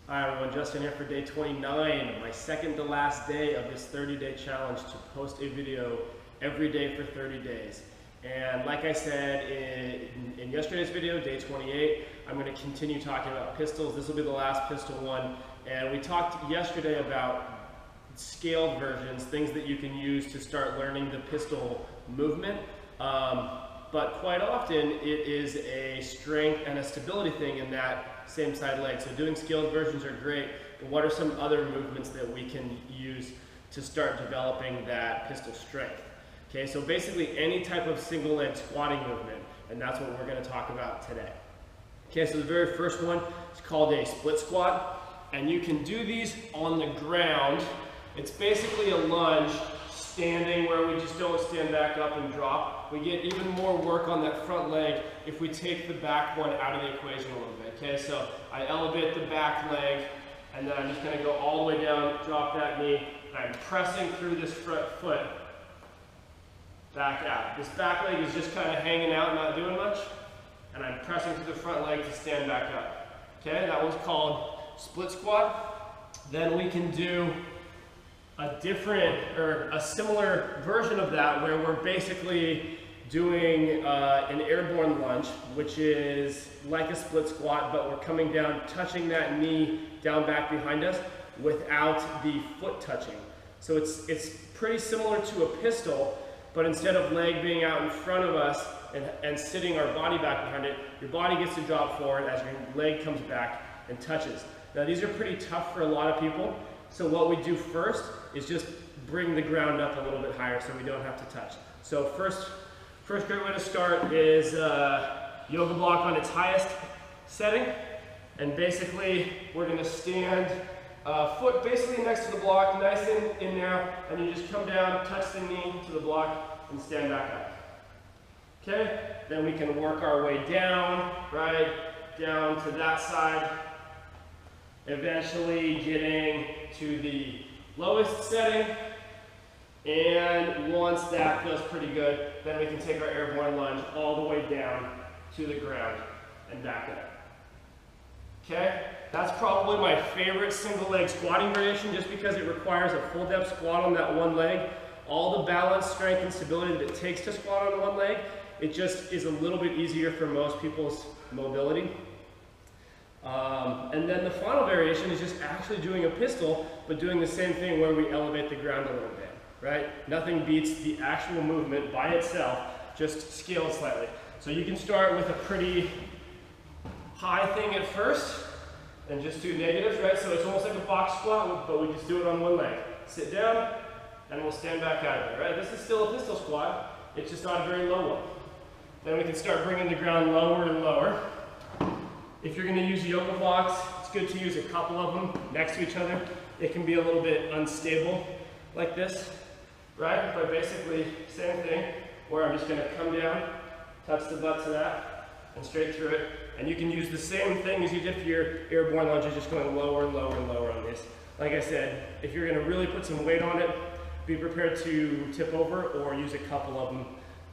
Hi everyone, Justin here for day 29, my second to last day of this 30-day challenge to post a video every day for 30 days. And like I said in yesterday's video, day 28, I'm going to continue talking about pistols. This will be the last pistol one. And we talked yesterday about scaled versions, things that you can use to start learning the pistol movement. But quite often it is a strength and a stability thing in that same side leg. So doing scaled versions are great, but what are some other movements that we can use to start developing that pistol strength? Okay, so basically any type of single leg squatting movement, and that's what we're going to talk about today. Okay, so the very first one is called a split squat, and you can do these on the ground. It's basically a lunge standing where we just don't stand back up and drop. We get even more work on that front leg if we take the back one out of the equation a little bit. Okay, so I elevate the back leg, and then I'm just going to go all the way down, drop that knee, and I'm pressing through this front foot back out. This back leg is just kind of hanging out, not doing much, and I'm pressing through the front leg to stand back up. Okay, that one's called split squat. Then we can do a different or a similar version of that where we're basically doing an airborne lunge, which is like a split squat, but we're coming down, touching that knee down back behind us without the foot touching. So it's pretty similar to a pistol, but instead of leg being out in front of us and sitting our body back behind it, your body gets to drop forward as your leg comes back and touches. Now these are pretty tough for a lot of people. So what we do first is just bring the ground up a little bit higher so we don't have to touch. So first great way to start is yoga block on its highest setting. And basically we're going to stand foot basically next to the block, nice in there, and you just come down, touch the knee to the block, and stand back up. Okay, then we can work our way down, right, down to that side, eventually getting to the lowest setting. And once that feels pretty good, then we can take our airborne lunge all the way down to the ground and back up. Okay, that's probably my favorite single leg squatting variation just because it requires a full depth squat on that one leg. All the balance, strength, and stability that it takes to squat on one leg, it just is a little bit easier for most people's mobility. And then the final variation is just actually doing a pistol, but doing the same thing where we elevate the ground a little bit, right? Nothing beats the actual movement by itself, just scaled slightly. So you can start with a pretty high thing at first, and just do negatives, right? So it's almost like a box squat, but we just do it on one leg. Sit down, and we'll stand back out of it, right? This is still a pistol squat, it's just not a very low one. Then we can start bringing the ground lower and lower. If you're going to use yoga blocks, it's good to use a couple of them next to each other. It can be a little bit unstable like this, right? But basically, same thing, where I'm just going to come down, touch the butt to that, and straight through it. And you can use the same thing as you did for your airborne lunges, just going lower and lower and lower on this. Like I said, if you're going to really put some weight on it, be prepared to tip over or use a couple of them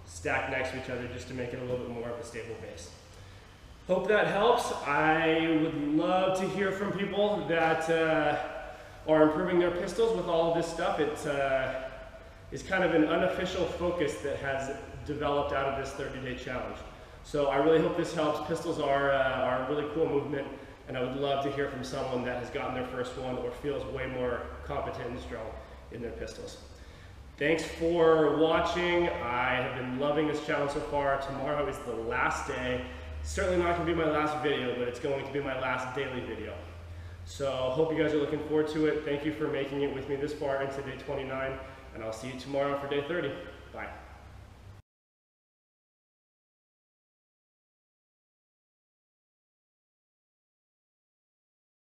stacked next to each other just to make it a little bit more of a stable base. Hope that helps. I would love to hear from people that are improving their pistols with all of this stuff. It's kind of an unofficial focus that has developed out of this 30-day challenge. So I really hope this helps. Pistols are a really cool movement, and I would love to hear from someone that has gotten their first one or feels way more competent and strong in their pistols. Thanks for watching. I have been loving this challenge so far. Tomorrow is the last day. Certainly not going to be my last video, but it's going to be my last daily video. So hope you guys are looking forward to it. Thank you for making it with me this far into day 29, and I'll see you tomorrow for day 30. Bye.